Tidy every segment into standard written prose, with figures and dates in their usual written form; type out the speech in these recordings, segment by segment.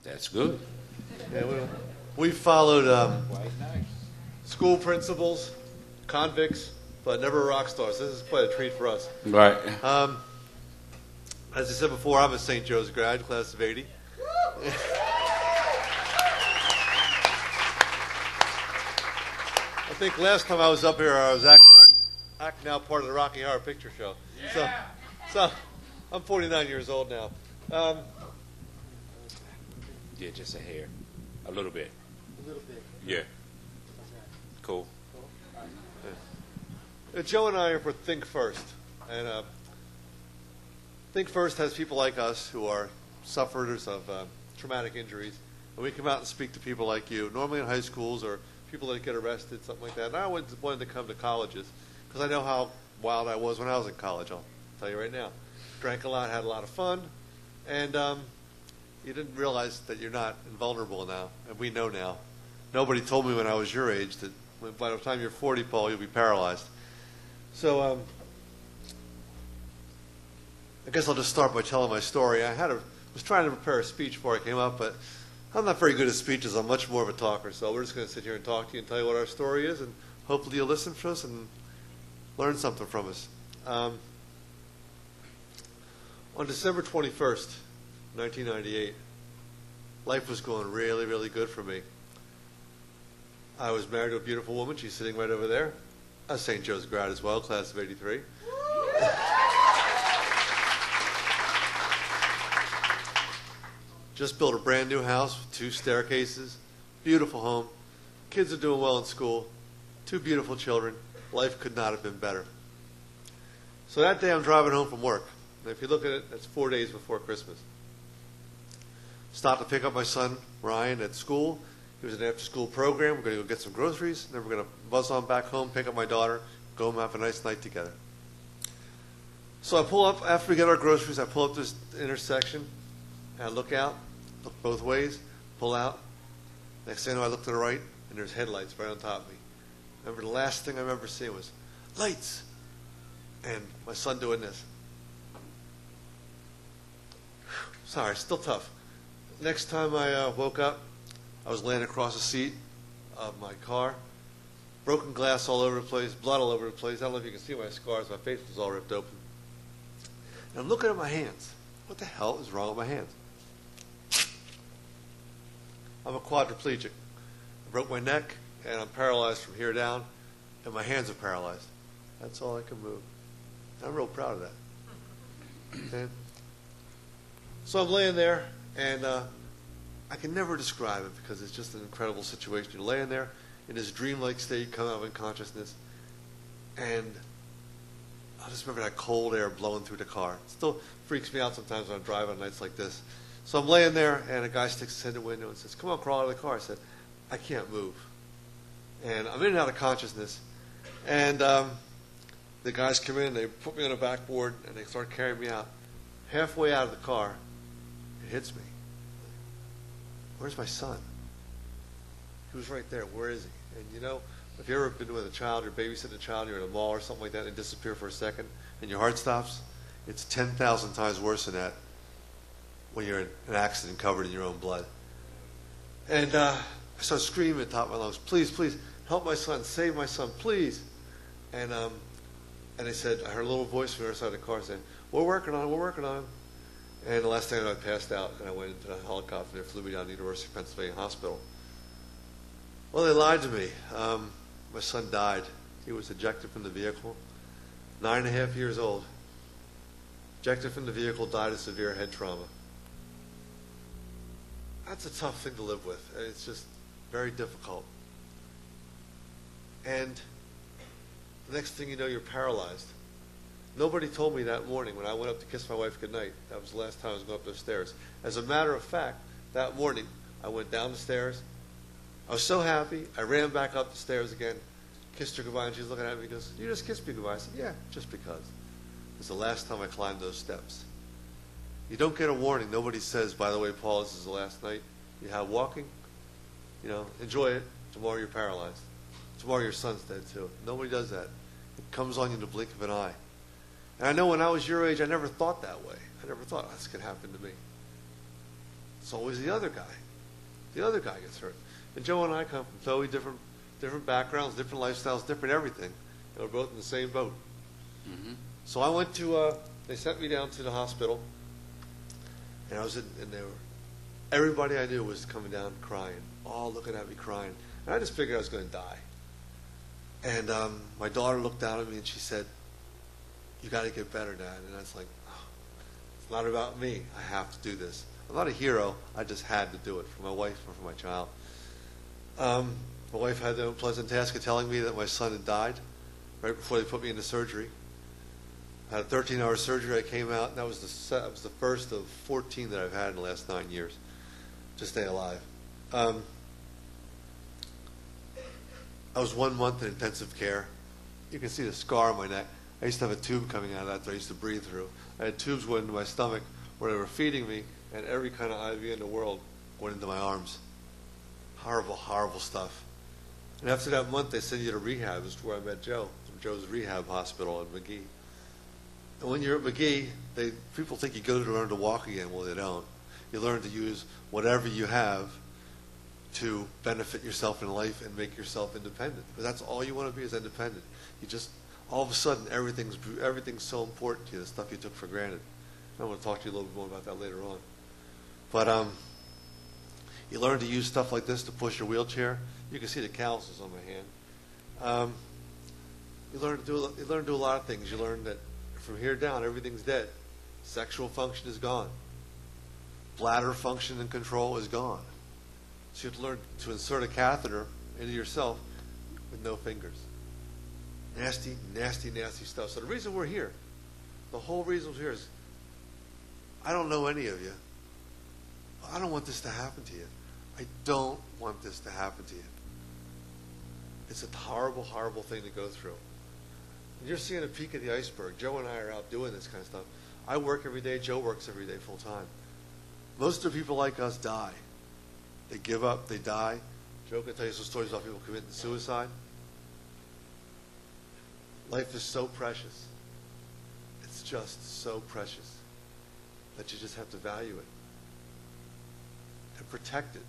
That's good. Yeah, we followed school principals, convicts, but never rock stars. This is quite a treat for us. Right. As I said before, I'm a St. Joe's grad, class of '80. I think last time I was up here, I was acting out part of the Rocky Horror Picture Show. Yeah. So I'm 49 years old now. Yeah, just a hair. A little bit. A little bit. Yeah. Cool. Joe and I are for Think First. And Think First has people like us who are sufferers of traumatic injuries. And we come out and speak to people like you, normally in high schools or people that get arrested, something like that. And I always wanted to come to colleges because I know how wild I was when I was in college, I'll tell you right now. Drank a lot, had a lot of fun, and you didn't realize that you're not invulnerable now, and we know now. Nobody told me when I was your age that by the time you're 40, Paul, you'll be paralyzed. So I guess I'll just start by telling my story. Was trying to prepare a speech before I came up, but I'm not very good at speeches. I'm much more of a talker, so we're just going to sit here and talk to you and tell you what our story is, and hopefully you'll listen to us and learn something from us. On December 21st, 1998, life was going really, really good for me. I was married to a beautiful woman. She's sitting right over there. A St. Joe's grad as well, class of '83. Just built a brand new house with 2 staircases, beautiful home. Kids are doing well in school, 2 beautiful children. Life could not have been better. So that day I'm driving home from work. And if you look at it, that's 4 days before Christmas. Stopped to pick up my son, Ryan, at school. He was in an after-school program. We're going to go get some groceries. And then we're going to buzz on back home, pick up my daughter, go home, have a nice night together. So I pull up, after we get our groceries, I pull up this intersection, and I look out, look both ways, pull out. Next thing I know, I look to the right, and there's headlights right on top of me. Remember, the last thing I remember seeing was lights, and my son doing this. Sorry, still tough. Next time I woke up, I was laying across the seat of my car, broken glass all over the place, blood all over the place. I don't know if you can see my scars. My face was all ripped open. And I'm looking at my hands. What the hell is wrong with my hands? I'm a quadriplegic. I broke my neck, and I'm paralyzed from here down, and my hands are paralyzed. That's all I can move. I'm real proud of that. Okay? So I'm laying there, and I can never describe it because it's just an incredible situation. You're laying there in this dreamlike state, coming out of unconsciousness, and I just remember that cold air blowing through the car. It still freaks me out sometimes when I'm driving on nights like this. So I'm laying there, and a guy sticks his head in the window and says, "Come on, crawl out of the car." I said, "I can't move." And I'm in and out of consciousness. And the guys come in, they put me on a backboard, and they start carrying me out. Halfway out of the car, it hits me. Where's my son? He was right there. Where is he? And you know, if you've ever been with a child, you're babysitting a child, you're in a mall or something like that, and they disappear for a second, and your heart stops, it's 10,000 times worse than that when you're in an accident covered in your own blood. And I started screaming at the top of my lungs, "Please, please, help my son, save my son, please." And they said, I heard a little voice from the other side of the car saying, "We're working on him, we're working on him." And the last time I passed out, and I went into the helicopter, and they flew me down to the University of Pennsylvania Hospital. Well, they lied to me. My son died. He was ejected from the vehicle, 9.5 years old. Ejected from the vehicle, died of severe head trauma. That's a tough thing to live with. It's just very difficult. And the next thing you know, you're paralyzed. Nobody told me that morning when I went up to kiss my wife goodnight. That was the last time I was going up those stairs. As a matter of fact, that morning, I went down the stairs. I was so happy. I ran back up the stairs again, kissed her goodbye, and she was looking at me and goes, "You just kissed me goodbye." I said, "Yeah, just because." It was the last time I climbed those steps. You don't get a warning. Nobody says, "By the way, Paul, this is the last night you have walking. You know, enjoy it. Tomorrow you're paralyzed. Tomorrow your son's dead too." Nobody does that. It comes on you in the blink of an eye. And I know when I was your age, I never thought that way. I never thought, "Oh, this could happen to me." It's always the other guy. The other guy gets hurt. And Joe and I come from totally different backgrounds, different lifestyles, different everything. And we're both in the same boat. Mm-hmm. So I went to, they sent me down to the hospital, and everybody I knew was coming down crying, all looking at me crying. And I just figured I was going to die. And my daughter looked down at me and she said, "You got to get better, Dad." And I was like, oh, it's not about me. I have to do this. I'm not a hero. I just had to do it for my wife and for my child. My wife had the unpleasant task of telling me that my son had died right before they put me into surgery. I had a 13-hour surgery. I came out, and that was the first of 14 that I've had in the last 9 years to stay alive. I was 1 month in intensive care. You can see the scar on my neck. I used to have a tube coming out of that I used to breathe through. I had tubes going into my stomach where they were feeding me, and every kind of IV in the world went into my arms. Horrible, horrible stuff. And after that month, they sent you to rehab. This is where I met Joe, from Joe's rehab hospital at McGee. And when you're at McGee, people think you go to learn to walk again. Well, they don't. You learn to use whatever you have to benefit yourself in life and make yourself independent. Because that's all you want to be, is independent. You just, all of a sudden, everything's so important to you, the stuff you took for granted. I want to talk to you a little bit more about that later on. But you learn to use stuff like this to push your wheelchair. You can see the calluses on my hand. You learn to do a lot of things. You learn that from here down, everything's dead. Sexual function is gone. Bladder function and control is gone. So you have to learn to insert a catheter into yourself with no fingers. Nasty, nasty, nasty stuff. So the reason we're here, the whole reason we're here is, I don't know any of you. I don't want this to happen to you. I don't want this to happen to you. It's a horrible, horrible thing to go through. And you're seeing a peak of the iceberg. Joe and I are out doing this kind of stuff. I work every day. Joe works every day full time. Most of the people like us die. They give up. They die. Joe can tell you some stories about people committing suicide. Life is so precious. It's just so precious that you just have to value it and protect it.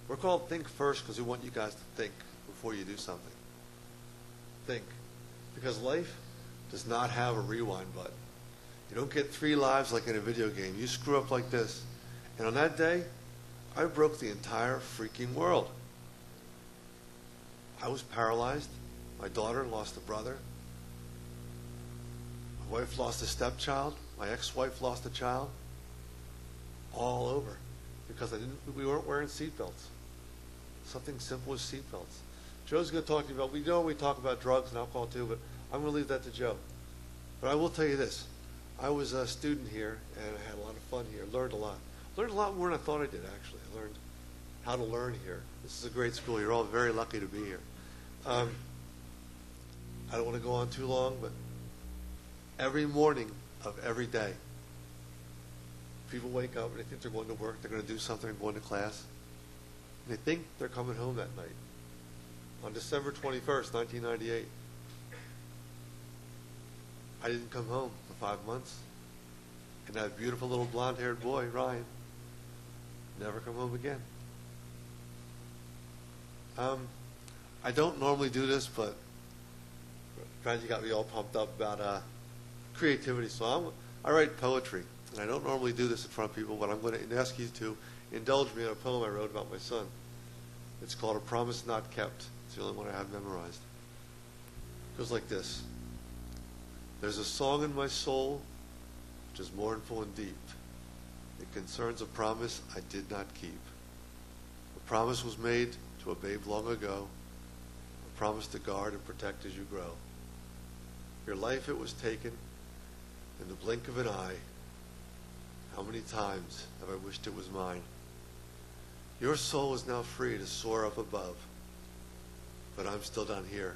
We're called Think First because we want you guys to think before you do something. Think. Because life does not have a rewind button. You don't get 3 lives like in a video game. You screw up like this. And on that day, I broke the entire freaking world. I was paralyzed. My daughter lost a brother. My wife lost a stepchild. My ex-wife lost a child. All over. Because we weren't wearing seatbelts. Something simple as seatbelts. Joe's going to talk to you about, we talk about drugs and alcohol too, but I'm going to leave that to Joe. But I will tell you this. I was a student here, and I had a lot of fun here. Learned a lot. Learned a lot more than I thought I did, actually. I learned how to learn here. This is a great school. You're all very lucky to be here. I don't want to go on too long, but every morning of every day, people wake up and they think they're going to work, they're going to do something, they're going to class, and they think they're coming home that night. On December 21st, 1998, I didn't come home for 5 months. And that beautiful little blonde-haired boy, Ryan, never come home again. I don't normally do this, but Francie got me all pumped up about creativity. So I write poetry, and I don't normally do this in front of people, but I'm going to ask you to indulge me in a poem I wrote about my son. It's called A Promise Not Kept. It's the only one I have memorized. It goes like this. There's a song in my soul which is mournful and deep. It concerns a promise I did not keep. A promise was made to a babe long ago. A promise to guard and protect as you grow. Your life, it was taken in the blink of an eye. How many times have I wished it was mine? Your soul is now free to soar up above, but I'm still down here,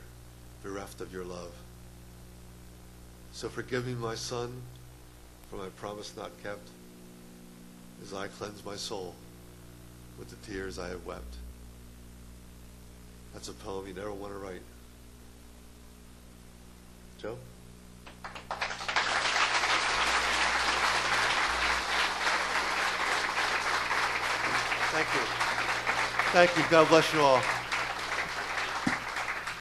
bereft of your love. So forgive me, my son, for my promise not kept, as I cleanse my soul with the tears I have wept. That's a poem you never want to write. Joe? Thank you. Thank you. God bless you all.